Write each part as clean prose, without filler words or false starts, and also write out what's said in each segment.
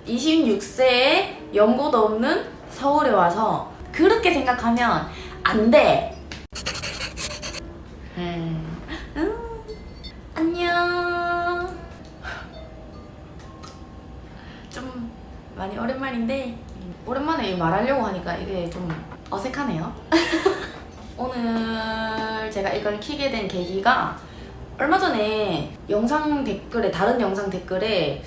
26세에 연고도 없는 서울에 와서 그렇게 생각하면 안 돼. 안녕. 좀 많이 오랜만인데 오랜만에 말하려고 하니까 이게 좀 어색하네요. 오늘 제가 이걸 켜게 된 계기가 얼마 전에 다른 영상 댓글에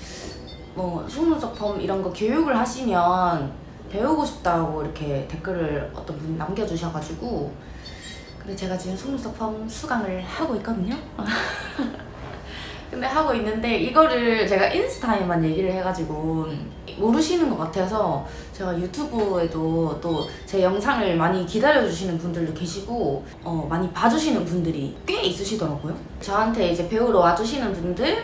뭐 속눈썹펌 이런 거 교육을 하시면 배우고 싶다고 이렇게 댓글을 어떤 분이 남겨주셔가지고, 근데 제가 지금 속눈썹펌 수강을 하고 있거든요. 근데 하고 있는데 이거를 제가 인스타에만 얘기를 해가지고 모르시는 것 같아서 제가 유튜브에도 또 제 영상을 많이 기다려주시는 분들도 계시고 많이 봐주시는 분들이 꽤 있으시더라고요. 저한테 이제 배우러 와주시는 분들,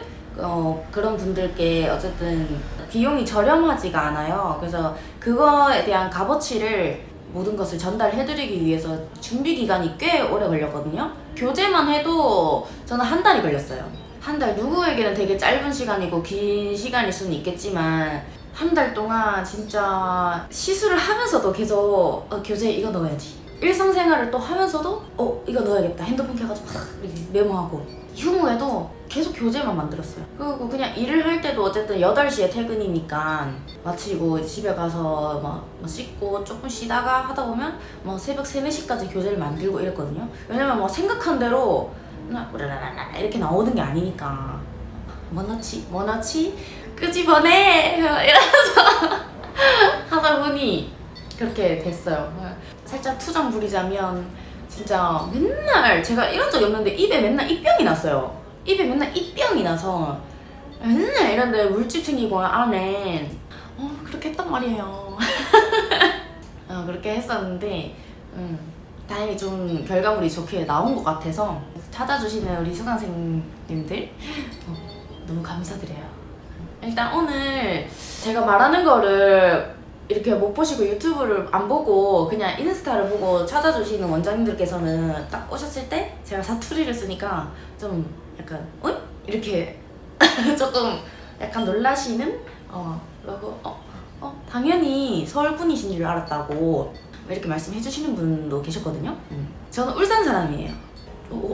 그런 분들께 어쨌든 비용이 저렴하지가 않아요. 그래서 그거에 대한 값어치를 모든 것을 전달해드리기 위해서 준비 기간이 꽤 오래 걸렸거든요. 교재만 해도 저는 한 달이 걸렸어요. 한 달, 누구에게는 되게 짧은 시간이고 긴 시간일 수는 있겠지만 한 달 동안 진짜 시술을 하면서도 계속 교재에 이거 넣어야지, 일상생활을 또 하면서도 이거 넣어야겠다, 핸드폰 켜가지고 이렇게 메모하고, 휴무에도 계속 교재만 만들었어요. 그리고 그냥 일을 할 때도 어쨌든 8시에 퇴근이니까 마치고 집에 가서 막 씻고 조금 쉬다가 하다 보면 뭐 새벽 3, 4시까지 교재를 만들고 이랬거든요. 왜냐면 뭐 생각한 대로 이렇게 나오는 게 아니니까 뭐 넣지? 끄집어내! 이러면서 하다 보니 그렇게 됐어요. 살짝 투정 부리자면 진짜 맨날 제가 이런 적이 없는데 입에 맨날 입병이 났어요. 입에 맨날 입병이 나서 맨날 이런데 물집 생기고 안에 그렇게 했단 말이에요. 그렇게 했었는데 다행히 좀 결과물이 좋게 나온 것 같아서 찾아주시는 우리 수강생님들 너무 감사드려요. 일단 오늘 제가 말하는 거를 이렇게 못 보시고 유튜브를 안 보고 그냥 인스타를 보고 찾아주시는 원장님들께서는 딱 오셨을 때 제가 사투리를 쓰니까 좀 약간 이렇게 조금 약간 놀라시는 그리고 당연히 서울 분이신 줄 알았다고 이렇게 말씀해 주시는 분도 계셨거든요. 저는 울산 사람이에요.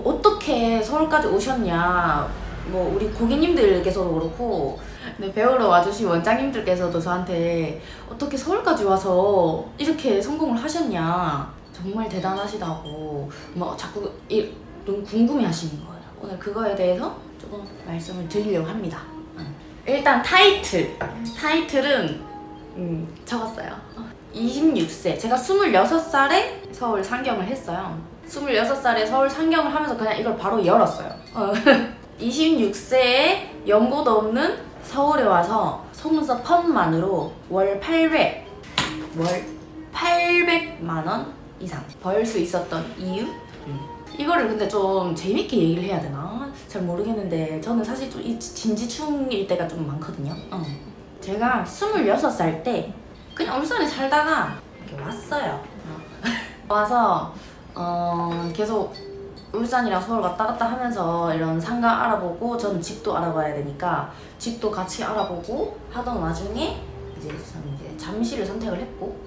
어떻게 서울까지 오셨냐, 뭐 우리 고객님들께서도 그렇고 네, 배우러 와주신 원장님들께서도 저한테 어떻게 서울까지 와서 이렇게 성공을 하셨냐, 정말 대단하시다고 뭐 자꾸 너무 궁금해 하시는 거예요. 오늘 그거에 대해서 조금 말씀을 드리려고 합니다. 일단 타이틀은 적었어요. 26세, 제가 26살에 서울 상경을 했어요. 26살에 서울 상경을 하면서 그냥 이걸 바로 열었어요. 26세에 연고도 없는 서울에 와서 속눈썹 펌만으로 월 800만 원 이상 벌 수 있었던 이유? 이거를 근데 좀 재밌게 얘기를 해야 되나? 잘 모르겠는데 저는 사실 좀 진지충일 때가 좀 많거든요. 제가 26살 때 그냥 울산에 살다가 이렇게 왔어요. 와서 계속 울산이랑 서울 왔다 갔다 하면서 이런 상가 알아보고, 저는 집도 알아봐야 되니까 집도 같이 알아보고 하던 와중에 이제 저는 이제 잠실을 선택을 했고,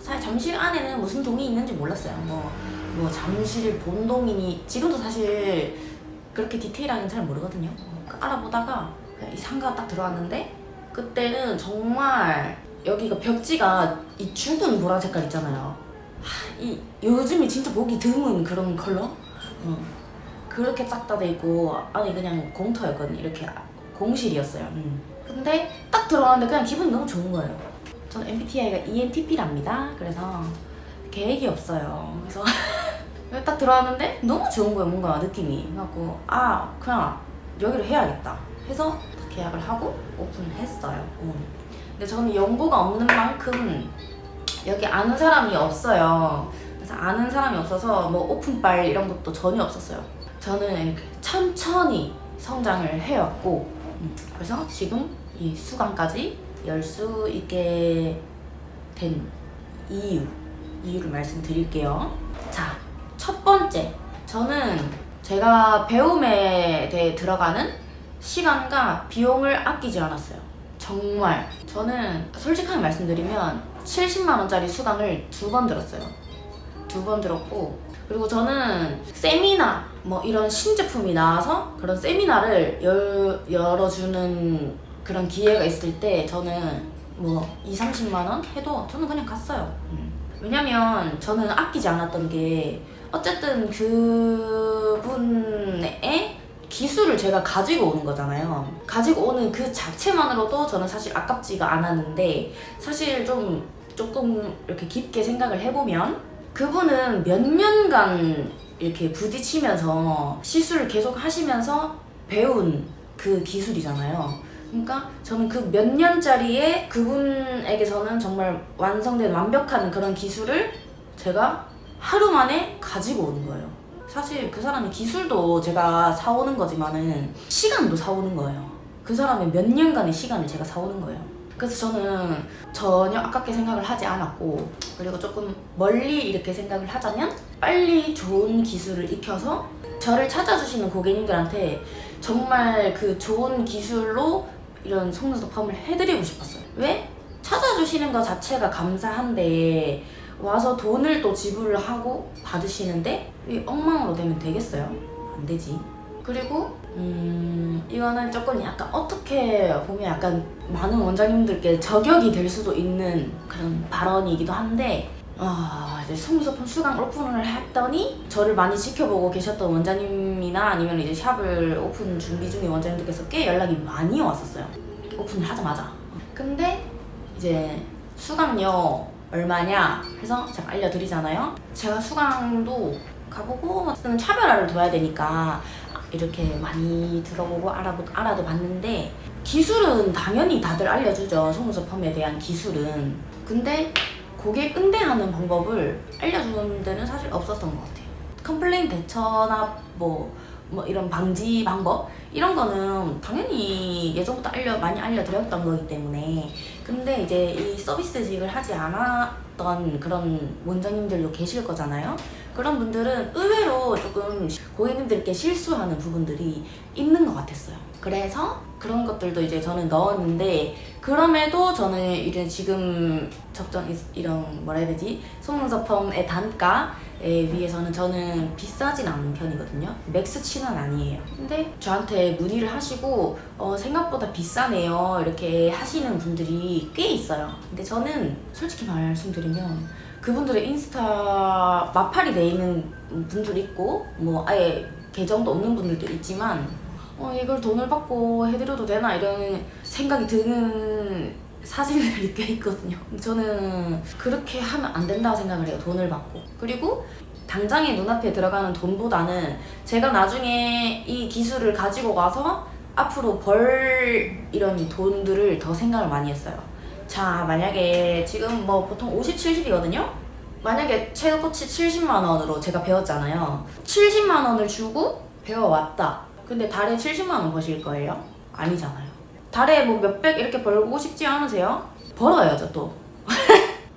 사실 잠실 안에는 무슨 동이 있는지 몰랐어요. 뭐 잠실 본동이니, 지금도 사실 그렇게 디테일하게는 잘 모르거든요. 알아보다가 이 상가가 딱 들어왔는데, 그때는 정말 여기가 벽지가 이 죽은 보라 색깔 있잖아요. 요즘이 진짜 보기 드문 그런 컬러? 그렇게 싹 다 돼 있고 안에 그냥 공터였거든요. 이렇게 공실이었어요. 근데 딱 들어왔는데 그냥 기분이 너무 좋은 거예요. 저는 MBTI가 ENTP랍니다. 그래서 계획이 없어요. 그래서 딱 들어왔는데 너무 좋은 거예요. 뭔가 느낌이. 그래갖고 그냥 여기로 해야겠다 해서 딱 계약을 하고 오픈을 했어요. 근데 저는 연고가 없는 만큼 여기 아는 사람이 없어요. 그래서 아는 사람이 없어서 뭐 오픈빨 이런 것도 전혀 없었어요. 저는 천천히 성장을 해왔고, 그래서 지금 이 수강까지 열 수 있게 된 이유를 말씀드릴게요. 자, 첫 번째, 저는 제가 배움에 대해 들어가는 시간과 비용을 아끼지 않았어요. 정말 저는 솔직하게 말씀드리면 70만 원짜리 수강을 2번 들었어요. 2번 들었고, 그리고 저는 세미나 뭐 이런 신제품이 나와서 그런 세미나를 열어주는 그런 기회가 있을 때 저는 뭐 20, 30만 원 해도 저는 그냥 갔어요. 왜냐면 저는 아끼지 않았던 게 어쨌든 그분의 기술을 제가 가지고 오는 거잖아요. 가지고 오는 그 자체만으로도 저는 사실 아깝지가 않았는데, 사실 조금 이렇게 깊게 생각을 해보면 그분은 몇 년간 이렇게 부딪히면서 시술을 계속 하시면서 배운 그 기술이잖아요. 그러니까 저는 그 몇 년짜리의 그분에게서는 정말 완성된 완벽한 그런 기술을 제가 하루 만에 가지고 오는 거예요. 사실 그 사람의 기술도 제가 사오는 거지만은 시간도 사오는 거예요. 그 사람의 몇 년간의 시간을 제가 사오는 거예요. 그래서 저는 전혀 아깝게 생각을 하지 않았고, 그리고 조금 멀리 이렇게 생각을 하자면 빨리 좋은 기술을 익혀서 저를 찾아주시는 고객님들한테 정말 그 좋은 기술로 이런 속눈썹 펌을 해드리고 싶었어요. 왜? 찾아주시는 것 자체가 감사한데 와서 돈을 또 지불을 하고 받으시는데 이 엉망으로 되면 되겠어요? 안 되지. 그리고 이거는 조금 약간 어떻게 보면 약간 많은 원장님들께 저격이 될 수도 있는 그런 발언이기도 한데, 이제 속눈썹 수강 오픈을 했더니 저를 많이 지켜보고 계셨던 원장님이나 아니면 이제 샵을 오픈 준비 중인 원장님들께서 꽤 연락이 많이 왔었어요. 오픈을 하자마자. 근데 이제 수강료 얼마냐 해서 제가 알려드리잖아요. 제가 수강도 가보고 차별화를 둬야 되니까 이렇게 많이 들어보고 알아도 봤는데, 기술은 당연히 다들 알려주죠. 속눈썹 펌에 대한 기술은. 근데 고객 응대하는 방법을 알려주는 데는 사실 없었던 것 같아요. 컴플레인 대처나 뭐 이런 방지 방법 이런 거는 당연히 예전부터 많이 알려드렸던 거기 때문에. 근데 이제 이 서비스직을 하지 않았던 그런 원장님들도 계실 거잖아요. 그런 분들은 의외로 조금 고객님들께 실수하는 부분들이 있는 것 같았어요. 그래서 그런 것들도 이제 저는 넣었는데, 그럼에도 저는 이제 지금 이런 뭐라 해야 되지? 속눈썹 펌의 단가에 비해서는 저는 비싸진 않은 편이거든요. 맥스치는 아니에요. 근데 저한테 문의를 하시고 생각보다 비싸네요 이렇게 하시는 분들이 꽤 있어요. 근데 저는 솔직히 말씀드리면 그분들의 인스타 마팔이 돼 있는 분들이 있고 뭐 아예 계정도 없는 분들도 있지만 이걸 돈을 받고 해드려도 되나 이런 생각이 드는 사진들이 꽤 있거든요. 저는 그렇게 하면 안 된다고 생각을 해요. 돈을 받고. 그리고 당장에 눈앞에 들어가는 돈보다는 제가 나중에 이 기술을 가지고 가서 앞으로 벌 이런 돈들을 더 생각을 많이 했어요. 자, 만약에 지금 뭐 보통 50, 70이거든요? 만약에 최고치 70만 원으로 제가 배웠잖아요. 70만 원을 주고 배워왔다. 근데 달에 70만 원 버실 거예요? 아니잖아요. 달에 뭐 몇백 이렇게 벌고 싶지 않으세요? 벌어야죠 또.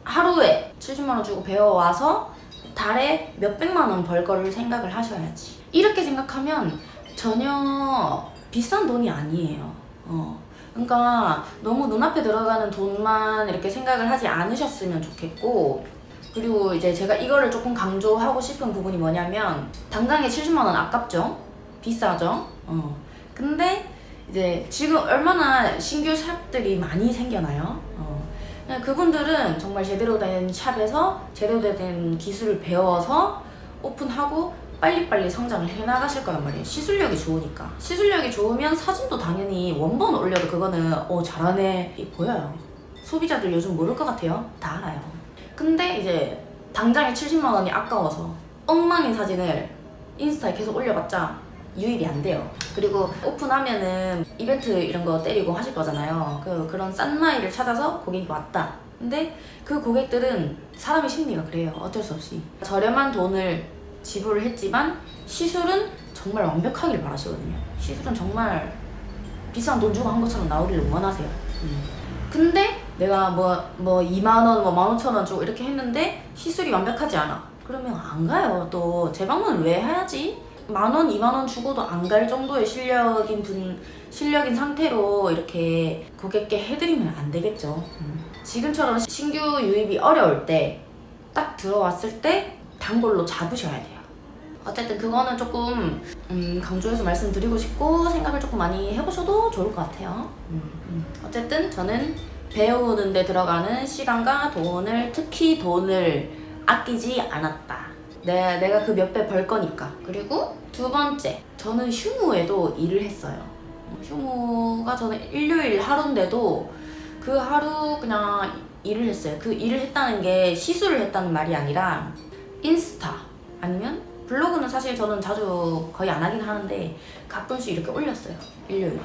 하루에 70만 원 주고 배워와서 달에 몇백만 원 벌 거를 생각을 하셔야지. 이렇게 생각하면 전혀 비싼 돈이 아니에요. 그러니까 너무 눈앞에 들어가는 돈만 이렇게 생각을 하지 않으셨으면 좋겠고, 그리고 이제 제가 이거를 조금 강조하고 싶은 부분이 뭐냐면, 당장에 70만 원 아깝죠? 비싸죠? 근데 이제 지금 얼마나 신규 샵들이 많이 생겨나요? 그분들은 정말 제대로 된 샵에서 제대로 된 기술을 배워서 오픈하고 빨리빨리 성장을 해나가실 거란 말이에요. 시술력이 좋으니까. 시술력이 좋으면 사진도 당연히 원본 올려도 그거는 잘하네 보여요. 소비자들 요즘 모를 것 같아요. 다 알아요. 근데 이제 당장에 70만 원이 아까워서 엉망인 사진을 인스타에 계속 올려봤자 유입이 안 돼요. 그리고 오픈하면은 이벤트 이런 거 때리고 하실 거잖아요. 그런 싼 나이를 찾아서 고객이 왔다. 근데 그 고객들은 사람의 심리가 그래요. 어쩔 수 없이. 저렴한 돈을 지불을 했지만 시술은 정말 완벽하길 바라시거든요. 시술은 정말 비싼 돈 주고 한 것처럼 나오기를 원하세요. 근데 내가 뭐 2만 원, 뭐 15,000원 주고 이렇게 했는데 시술이 완벽하지 않아. 그러면 안 가요. 또 재방문을 왜 해야지? 10,000원, 20,000원 주고도 안 갈 정도의 실력인 상태로 이렇게 고객께 해드리면 안 되겠죠. 지금처럼 신규 유입이 어려울 때 딱 들어왔을 때 단골로 잡으셔야 돼요. 어쨌든 그거는 조금 강조해서 말씀드리고 싶고 생각을 조금 많이 해보셔도 좋을 것 같아요. 어쨌든 저는 배우는 데 들어가는 시간과 돈을, 특히 돈을 아끼지 않았다. 내가 그 몇 배 벌 거니까. 그리고 두 번째, 저는 휴무에도 일을 했어요. 휴무가 저는 일요일 하루인데도 그 하루 그냥 일을 했어요. 그 일을 했다는 게 시술을 했다는 말이 아니라 인스타 아니면 블로그는 사실 저는 자주 거의 안 하긴 하는데 가끔씩 이렇게 올렸어요. 일요일.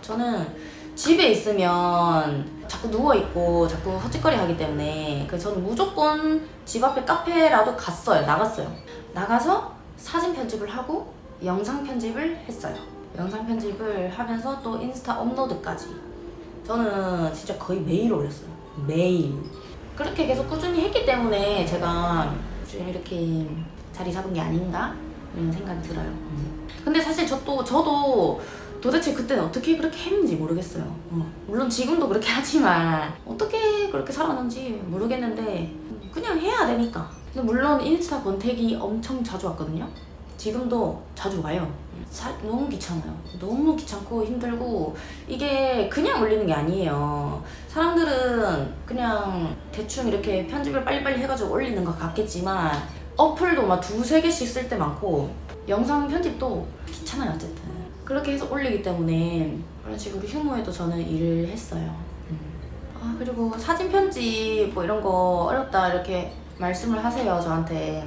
저는 집에 있으면 자꾸 누워있고 자꾸 헛짓거리 하기 때문에 저는 무조건 집 앞에 카페라도 나갔어요. 나가서 사진 편집을 하고 영상 편집을 했어요. 영상 편집을 하면서 또 인스타 업로드까지 저는 진짜 거의 매일 올렸어요. 매일. 그렇게 계속 꾸준히 했기 때문에 제가 지금 이렇게 자리 잡은 게 아닌가 이런 생각이 들어요. 근데 사실 저도 도대체 그때는 어떻게 그렇게 했는지 모르겠어요. 물론 지금도 그렇게 하지만 어떻게 그렇게 살았는지 모르겠는데 그냥 해야 되니까. 근데 물론 인스타 권태기 엄청 자주 왔거든요. 지금도 자주 와요. 너무 귀찮아요. 너무 귀찮고 힘들고 이게 그냥 올리는 게 아니에요. 사람들은 그냥 대충 이렇게 편집을 빨리빨리 해가지고 올리는 것 같겠지만 어플도 막 2-3개씩 쓸 때 많고 영상 편집도 귀찮아요. 어쨌든 그렇게 해서 올리기 때문에 그런 식으로 휴무에도 저는 일을 했어요. 그리고 사진 편집 뭐 이런 거 어렵다 이렇게 말씀을 하세요. 저한테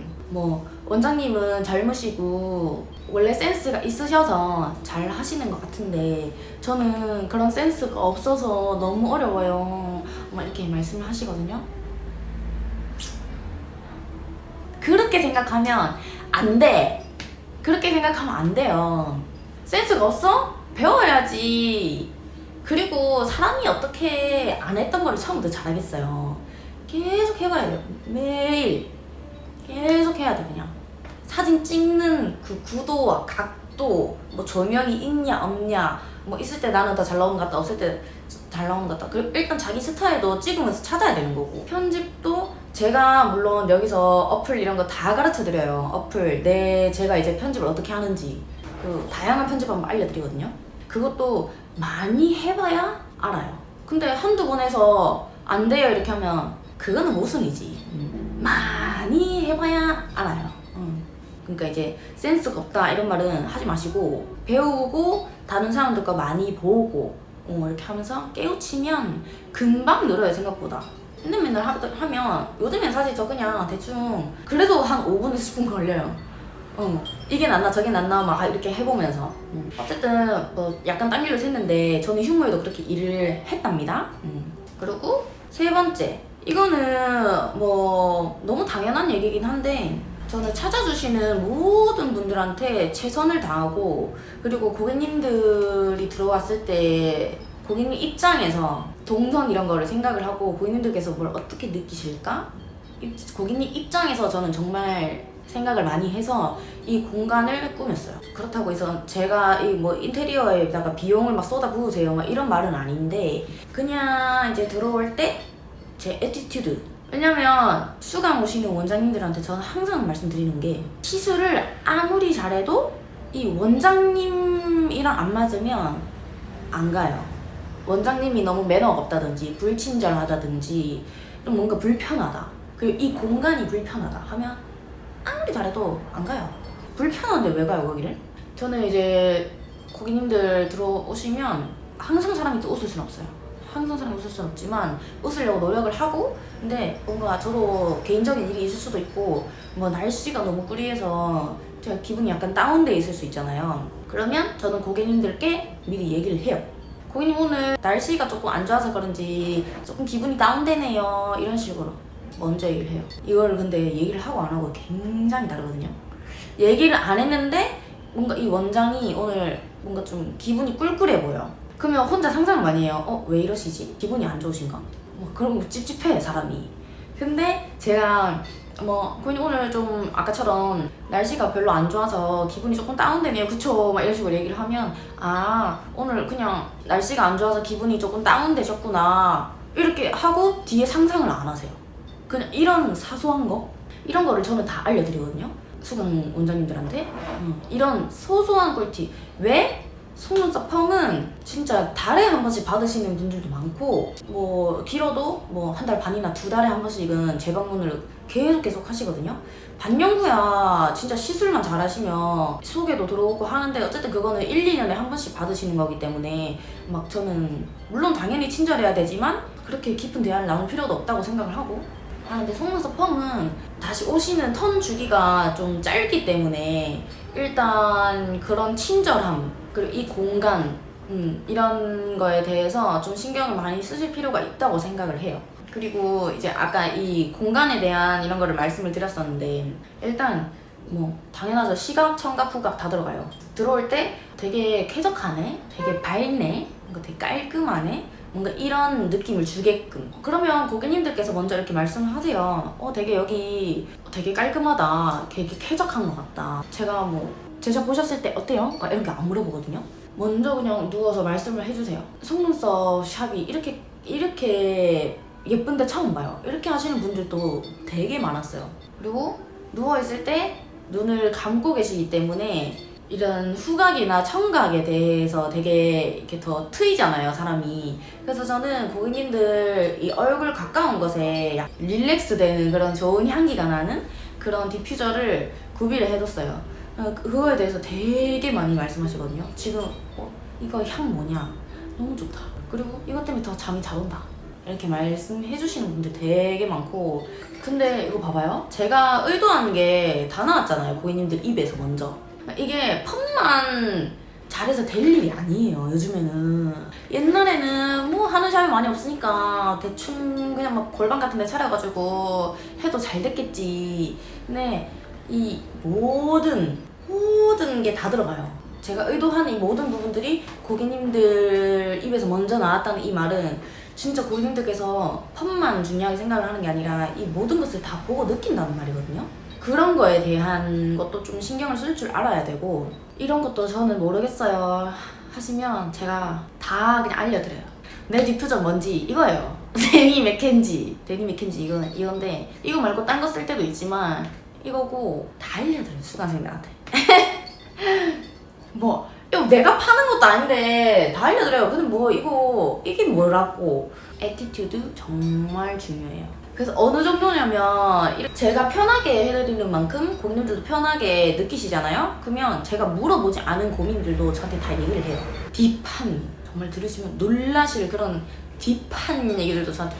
원장님은 젊으시고 원래 센스가 있으셔서 잘 하시는 것 같은데 저는 그런 센스가 없어서 너무 어려워요 막 이렇게 말씀을 하시거든요. 그렇게 생각하면 안 돼. 그렇게 생각하면 안 돼요. 센스가 없어? 배워야지. 그리고 사람이 어떻게 안 했던 거를 처음부터 잘하겠어요. 계속 해봐야 돼요. 매일 계속 해야 돼. 그냥 사진 찍는 그 구도와 각도, 조명이 있냐 없냐, 있을 때 나는 더 잘 나오는 것 같다, 없을 때 잘 나오는 것 같다. 그리고 일단 자기 스타일도 찍으면서 찾아야 되는 거고, 편집도 제가 물론 여기서 어플 이런 거 다 가르쳐 드려요. 어플 제가 이제 편집을 어떻게 하는지 그 다양한 편집 방법 알려드리거든요. 그것도 많이 해봐야 알아요. 근데 한두 번 해서 안 돼요 이렇게 하면 그거는 모순이지. 많이 해봐야 알아요. 그러니까 이제 센스가 없다 이런 말은 하지 마시고 배우고 다른 사람들과 많이 보고 이렇게 하면서 깨우치면 금방 늘어요. 생각보다. 맨날 하면 요즘엔 사실 저 그냥 대충 그래도 한 5분에서 10분 걸려요. 이게 낫나 저게 낫나 막 이렇게 해보면서 어쨌든 약간 딴 일로 했는데 저는 휴무에도 그렇게 일을 했답니다. 그리고 세 번째, 이거는 너무 당연한 얘기긴 한데 저는 찾아주시는 모든 분들한테 최선을 다하고, 그리고 고객님들이 들어왔을 때 고객님 입장에서 동선 이런 거를 생각을 하고 고객님들께서 뭘 어떻게 느끼실까? 고객님 입장에서 저는 정말 생각을 많이 해서 이 공간을 꾸몄어요. 그렇다고 해서 제가 인테리어에다가 비용을 막 쏟아부으세요 막 이런 말은 아닌데, 그냥 이제 들어올 때 제 애티튜드. 왜냐면 수강 오시는 원장님들한테 저는 항상 말씀드리는 게, 시술을 아무리 잘해도 이 원장님이랑 안 맞으면 안 가요. 원장님이 너무 매너가 없다든지 불친절하다든지 뭔가 불편하다, 그리고 이 공간이 불편하다 하면 아무리 잘해도 안 가요. 불편한데 왜 가요 거기를? 저는 이제 고객님들 들어오시면 항상 사람이 또 웃을 수는 없어요. 항상 사람이 웃을 수는 없지만 웃으려고 노력을 하고, 근데 뭔가 저도 개인적인 일이 있을 수도 있고 날씨가 너무 꾸리해서 제가 기분이 약간 다운돼 있을 수 있잖아요. 그러면 저는 고객님들께 미리 얘기를 해요. 고객님 오늘 날씨가 조금 안 좋아서 그런지 조금 기분이 다운되네요 이런 식으로 먼저 얘기를 해요. 이걸 근데 얘기를 하고 안 하고 굉장히 다르거든요. 얘기를 안 했는데 뭔가 이 원장이 오늘 뭔가 좀 기분이 꿀꿀해 보여. 그러면 혼자 상상을 많이 해요. 왜 이러시지? 기분이 안 좋으신가? 그럼 찝찝해 사람이. 근데 제가 뭐 고객님 오늘 좀 아까처럼 날씨가 별로 안 좋아서 기분이 조금 다운되네요 그쵸? 막 이런 식으로 얘기를 하면 아 오늘 그냥 날씨가 안 좋아서 기분이 조금 다운되셨구나 이렇게 하고 뒤에 상상을 안 하세요. 그냥 이런 사소한 거 이런 거를 저는 다 알려드리거든요 수강 원장님들한테. 이런 소소한 꿀팁. 왜? 속눈썹 펌은 진짜 달에 한 번씩 받으시는 분들도 많고 뭐 길어도 뭐 한 달 반이나 2달에 한 번씩은 재방문을 계속 하시거든요. 반영구야 진짜 시술만 잘하시면 속에도 들어오고 하는데 어쨌든 그거는 1, 2년에 한 번씩 받으시는 거기 때문에 막 저는 물론 당연히 친절해야 되지만 그렇게 깊은 대화를 나눌 필요도 없다고 생각을 하고 근데 속눈썹 펌은 다시 오시는 턴 주기가 좀 짧기 때문에 일단 그런 친절함 그리고 이 공간 이런 거에 대해서 좀 신경을 많이 쓰실 필요가 있다고 생각을 해요. 그리고 이제 아까 이 공간에 대한 이런 거를 말씀을 드렸었는데 일단 뭐 당연하죠. 시각, 청각, 후각 다 들어가요. 들어올 때 되게 쾌적하네, 되게 밝네, 뭔가 되게 깔끔하네 뭔가 이런 느낌을 주게끔. 그러면 고객님들께서 먼저 이렇게 말씀을 하세요. 되게 여기 되게 깔끔하다, 되게 쾌적한 것 같다. 제가 뭐 제가 보셨을 때 어때요? 이런 게 안 물어보거든요. 먼저 그냥 누워서 말씀을 해주세요. 속눈썹 샵이 이렇게 예쁜데 처음 봐요. 이렇게 하시는 분들도 되게 많았어요. 그리고 누워있을 때 눈을 감고 계시기 때문에 이런 후각이나 청각에 대해서 되게 이렇게 더 트이잖아요, 사람이. 그래서 저는 고객님들 이 얼굴 가까운 것에 릴렉스 되는 그런 좋은 향기가 나는 그런 디퓨저를 구비를 해뒀어요. 그거에 대해서 되게 많이 말씀하시거든요. 지금 이거 향 뭐냐? 너무 좋다. 그리고 이것 때문에 더 잠이 잘 온다. 이렇게 말씀해 주시는 분들 되게 많고 근데 이거 봐봐요. 제가 의도한 게 다 나왔잖아요. 고객님들 입에서 먼저. 이게 펌만 잘해서 될 일이 아니에요. 요즘에는. 옛날에는 뭐 하는 샵이 많이 없으니까 대충 그냥 막 골반 같은 데 차려가지고 해도 잘 됐겠지. 근데 이 모든 게 다 들어가요. 제가 의도한 이 모든 부분들이 고객님들 입에서 먼저 나왔다는 이 말은 진짜 고객님들께서 펌만 중요하게 생각을 하는 게 아니라 이 모든 것을 다 보고 느낀다는 말이거든요. 그런 거에 대한 것도 좀 신경을 쓸 줄 알아야 되고 이런 것도 저는 모르겠어요 하시면 제가 다 그냥 알려드려요. 내 디퓨저 뭔지 이거예요. 데니 맥켄지 이건데 이거 말고 딴 거 쓸 때도 있지만 이거고 다 알려드려요 수강생들한테. 뭐 이거 내가 파는 것도 아닌데 다 알려드려요. 근데 뭐 이게 뭐라고. 애티튜드 정말 중요해요. 그래서 어느 정도냐면 제가 편하게 해드리는 만큼 고객님들도 편하게 느끼시잖아요. 그러면 제가 물어보지 않은 고민들도 저한테 다 얘기를 해요. 딥한 정말 들으시면 놀라실 그런 딥한 얘기들도 저한테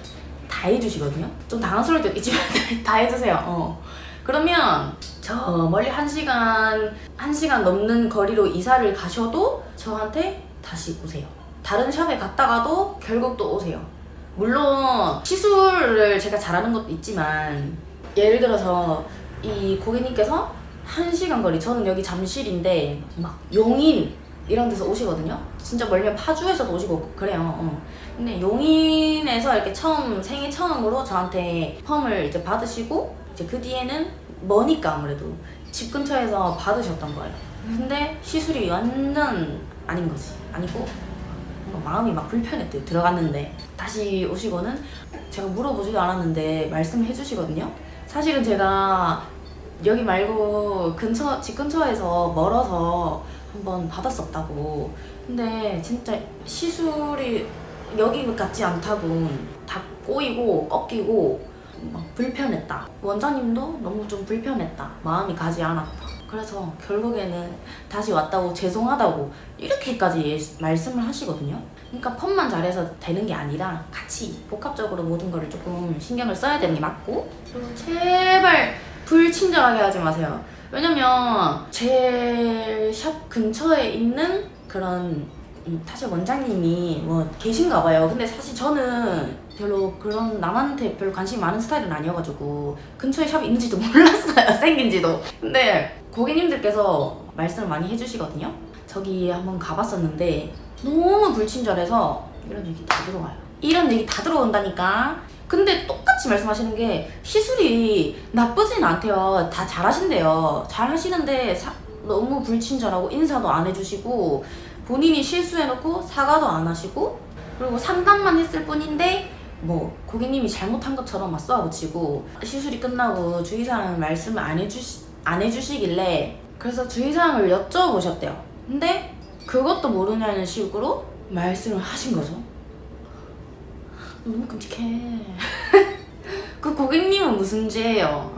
다 해주시거든요. 좀 당황스러울 때도 있지만 다 해주세요. 그러면 저 멀리 1시간 넘는 거리로 이사를 가셔도 저한테 다시 오세요. 다른 샵에 갔다가도 결국 또 오세요. 물론 시술을 제가 잘하는 것도 있지만 예를 들어서 이 고객님께서 1시간 거리, 저는 여기 잠실인데 막 용인 이런 데서 오시거든요. 진짜 멀면 파주에서도 오시고 그래요. 근데 용인에서 이렇게 생애 처음으로 저한테 펌을 이제 받으시고 이제 그 뒤에는 머니까 아무래도 집 근처에서 받으셨던 거예요. 근데 시술이 완전 아닌 거지. 아니고 마음이 막 불편했대요. 들어갔는데 다시 오시고는 제가 물어보지도 않았는데 말씀해 주시거든요. 사실은 제가 여기 말고 집 근처에서 멀어서 한번 받았었다고. 근데 진짜 시술이 여기 같지 않다고 다 꼬이고 꺾이고 막 불편했다. 원장님도 너무 좀 불편했다. 마음이 가지 않았다. 그래서 결국에는 다시 왔다고 죄송하다고 이렇게까지 말씀을 하시거든요. 그러니까 펌만 잘해서 되는 게 아니라 같이 복합적으로 모든 거를 조금 신경을 써야 되는 게 맞고 그리고 제발 불친절하게 하지 마세요. 왜냐면 제 샵 근처에 있는 그런 사실 원장님이 뭐 계신가 봐요. 근데 사실 저는 별로 그런 남한테 별로 관심이 많은 스타일은 아니어가지고 근처에 샵이 있는지도 몰랐어요. 생긴지도. 근데 고객님들께서 말씀을 많이 해주시거든요. 저기 한번 가봤었는데 너무 불친절해서 이런 얘기 다 들어와요. 이런 얘기 다 들어온다니까. 근데 똑같이 말씀하시는 게 시술이 나쁘진 않대요. 다 잘하신대요. 잘하시는데 너무 불친절하고 인사도 안 해주시고 본인이 실수해놓고 사과도 안 하시고 그리고 상담만 했을 뿐인데 뭐 고객님이 잘못한 것처럼 막 쏘아붙이고 시술이 끝나고 주의사항 말씀을 안 해주시길래 그래서 주의사항을 여쭤보셨대요. 근데 그것도 모르냐는 식으로 말씀을 하신 거죠. 너무 끔찍해. 그 고객님은 무슨 죄예요?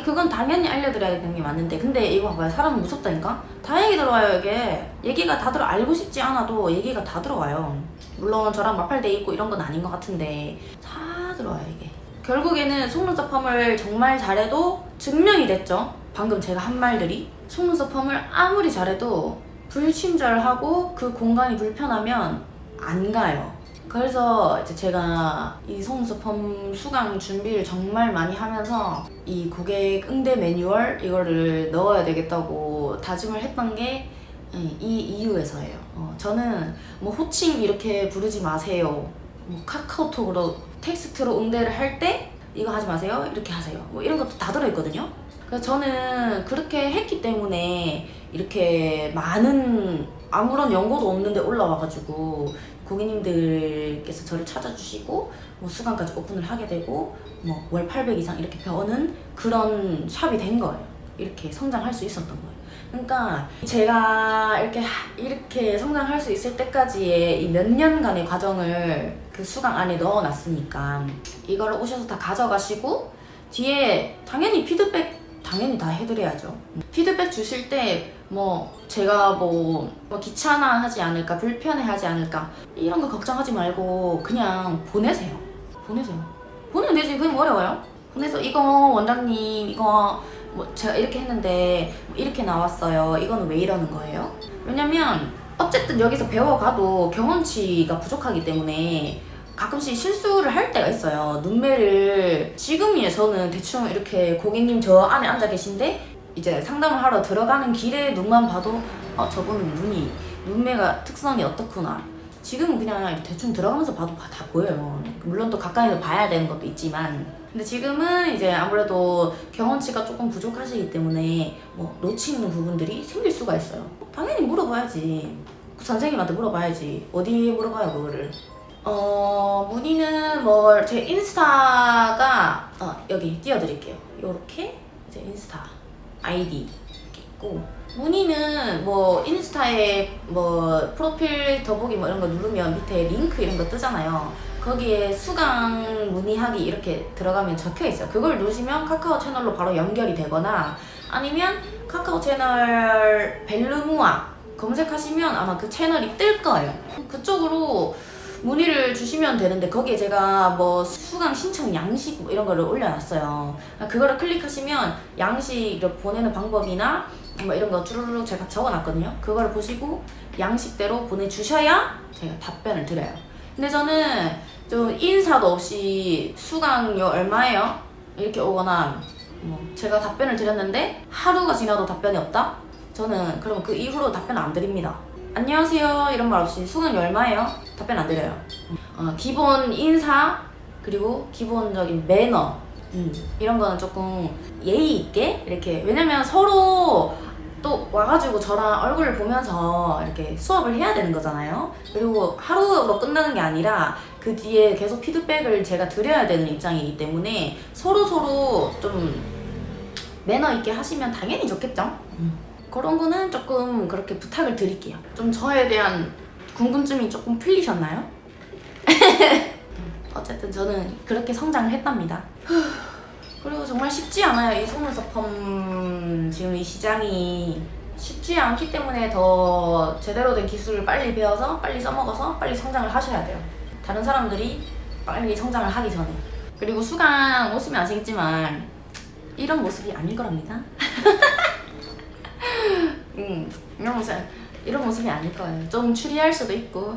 그건 당연히 알려드려야 되는 게 맞는데 근데 이거 봐봐요. 사람은 무섭다니까? 다 얘기 들어와요 이게. 얘기가 다 알고 싶지 않아도 얘기가 다 들어와요. 물론 저랑 마팔돼 있고 이런 건 아닌 것 같은데 다 들어와요 이게. 결국에는 속눈썹 펌을 정말 잘해도 증명이 됐죠. 방금 제가 한 말들이 속눈썹 펌을 아무리 잘해도 불친절하고 그 공간이 불편하면 안 가요. 그래서 이제 제가 이 속눈썹 펌 수강 준비를 정말 많이 하면서 이 고객 응대 매뉴얼 이거를 넣어야 되겠다고 다짐을 했던 게 이 이유에서예요. 저는 뭐 호칭 이렇게 부르지 마세요. 뭐 카카오톡으로 텍스트로 응대를 할 때 이거 하지 마세요. 이렇게 하세요. 뭐 이런 것도 다 들어있거든요. 그래서 저는 그렇게 했기 때문에 이렇게 많은 아무런 연고도 없는데 올라와가지고 고객님들께서 저를 찾아주시고 뭐 수강까지 오픈을 하게 되고 뭐 월 800 이상 이렇게 버는 그런 샵이 된 거예요. 이렇게 성장할 수 있었던 거예요. 그러니까 제가 이렇게 성장할 수 있을 때까지의 이 몇 년간의 과정을 그 수강 안에 넣어놨으니까 이거를 오셔서 다 가져가시고 뒤에 당연히 피드백 당연히 다 해드려야죠. 피드백 주실 때 뭐 제가 뭐 귀찮아하지 않을까 불편해하지 않을까 이런 거 걱정하지 말고 그냥 보내세요. 보내면 되지. 그게 뭐 어려워요? 보내서 이거 원장님 이거 뭐 제가 이렇게 했는데 이렇게 나왔어요. 이거는 왜 이러는 거예요? 왜냐면 어쨌든 여기서 배워가도 경험치가 부족하기 때문에 가끔씩 실수를 할 때가 있어요. 눈매를 지금이야 저는 대충 이렇게 고객님 저 안에 앉아 계신데 이제 상담을 하러 들어가는 길에 눈만 봐도 저분은 눈매가 특성이 어떻구나. 지금은 그냥 대충 들어가면서 봐도 다 보여요. 물론 또 가까이서 봐야 되는 것도 있지만 근데 지금은 이제 아무래도 경험치가 조금 부족하시기 때문에 뭐 놓치는 부분들이 생길 수가 있어요. 당연히 물어봐야지. 선생님한테 물어봐야지. 어디에 물어봐요 그거를. 문의는 뭐 제 인스타가 여기 띄워드릴게요. 요렇게 이제 인스타 아이디 이렇게 있고 문의는 뭐 인스타에 뭐 프로필 더보기 뭐 이런 거 누르면 밑에 링크 이런 거 뜨잖아요. 거기에 수강 문의하기 이렇게 들어가면 적혀 있어요. 그걸 누르시면 카카오 채널로 바로 연결이 되거나 아니면 카카오 채널 벨루무아 검색하시면 아마 그 채널이 뜰 거예요. 그쪽으로 문의를 주시면 되는데 거기에 제가 뭐 수강 신청 양식 뭐 이런 거를 올려놨어요. 그거를 클릭하시면 양식을 보내는 방법이나 뭐 이런 거 주르륵 제가 적어놨거든요. 그거를 보시고 양식대로 보내주셔야 제가 답변을 드려요. 근데 저는 좀 인사도 없이 수강료 얼마예요? 이렇게 오거나 뭐 제가 답변을 드렸는데 하루가 지나도 답변이 없다? 저는 그럼 그 이후로 답변 안 드립니다. 안녕하세요 이런 말 없이 수강료 얼마예요? 답변 안 드려요. 기본 인사 그리고 기본적인 매너 이런 거는 조금 예의 있게 이렇게 왜냐면 서로 또 와가지고 저랑 얼굴을 보면서 이렇게 수업을 해야 되는 거잖아요. 그리고 하루로 끝나는 게 아니라 그 뒤에 계속 피드백을 제가 드려야 되는 입장이기 때문에 서로 좀 매너 있게 하시면 당연히 좋겠죠. 그런 거는 조금 그렇게 부탁을 드릴게요. 좀 저에 대한 궁금증이 조금 풀리셨나요? 어쨌든 저는 그렇게 성장을 했답니다. 그리고 정말 쉽지 않아요. 이 속눈썹 펌 지금 이 시장이 쉽지 않기 때문에 더 제대로 된 기술을 빨리 배워서 빨리 써먹어서 빨리 성장을 하셔야 돼요. 다른 사람들이 빨리 성장을 하기 전에. 그리고 수강 오시면 아시겠지만 이런 모습이 아닐 거랍니다. 이런 모습이 아닐 거예요. 좀 추리할 수도 있고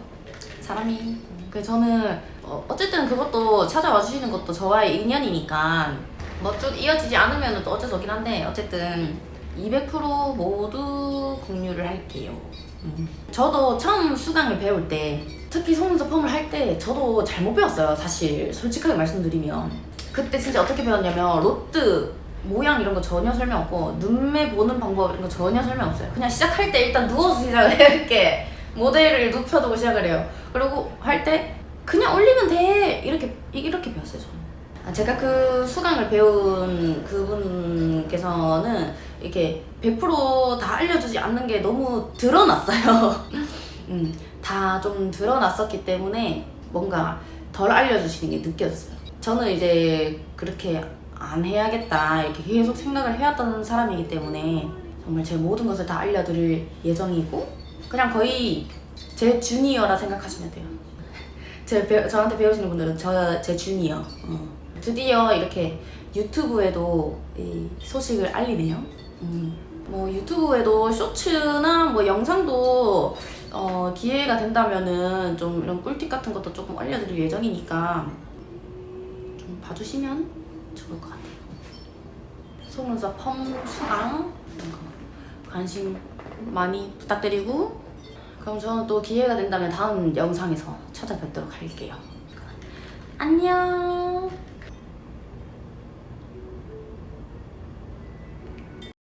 사람이. 그래서 저는 어쨌든 그것도 찾아와 주시는 것도 저와의 인연이니까 뭐 쭉 이어지지 않으면 또 어쩔 수 없긴 한데 어쨌든 200% 모두 공유를 할게요. 저도 처음 수강을 배울 때 특히 속눈썹 펌을 할 때 저도 잘못 배웠어요. 사실 솔직하게 말씀드리면 그때 진짜 어떻게 배웠냐면 로트 모양 이런 거 전혀 설명 없고 눈매 보는 방법 이런 거 전혀 설명 없어요. 그냥 시작할 때 일단 누워서 시작을 해요. 이렇게 모델을 눕혀두고 시작을 해요. 그리고 할 때 그냥 올리면 돼 이렇게 배웠어요. 저는. 제가 그 수강을 배운 그분께서는 이렇게 100%다 알려주지 않는 게 너무 드러났어요. 다 좀 드러났었기 때문에 뭔가 덜 알려주시는 게 느껴졌어요. 저는 이제 그렇게 안 해야겠다 이렇게 계속 생각을 해왔던 사람이기 때문에 정말 제 모든 것을 다 알려드릴 예정이고 그냥 거의 제 주니어라 생각하시면 돼요. 저한테 배우시는 분들은 제 주니어. 드디어 이렇게 유튜브에도 이 소식을 알리네요. 뭐 유튜브에도 쇼츠나 뭐 영상도 기회가 된다면은 좀 이런 꿀팁 같은 것도 조금 알려드릴 예정이니까 좀 봐주시면 좋을 것 같아요. 속눈썹 펌 수강 이런 거 관심 많이 부탁드리고 그럼 저는 또 기회가 된다면 다음 영상에서 찾아뵙도록 할게요. 안녕.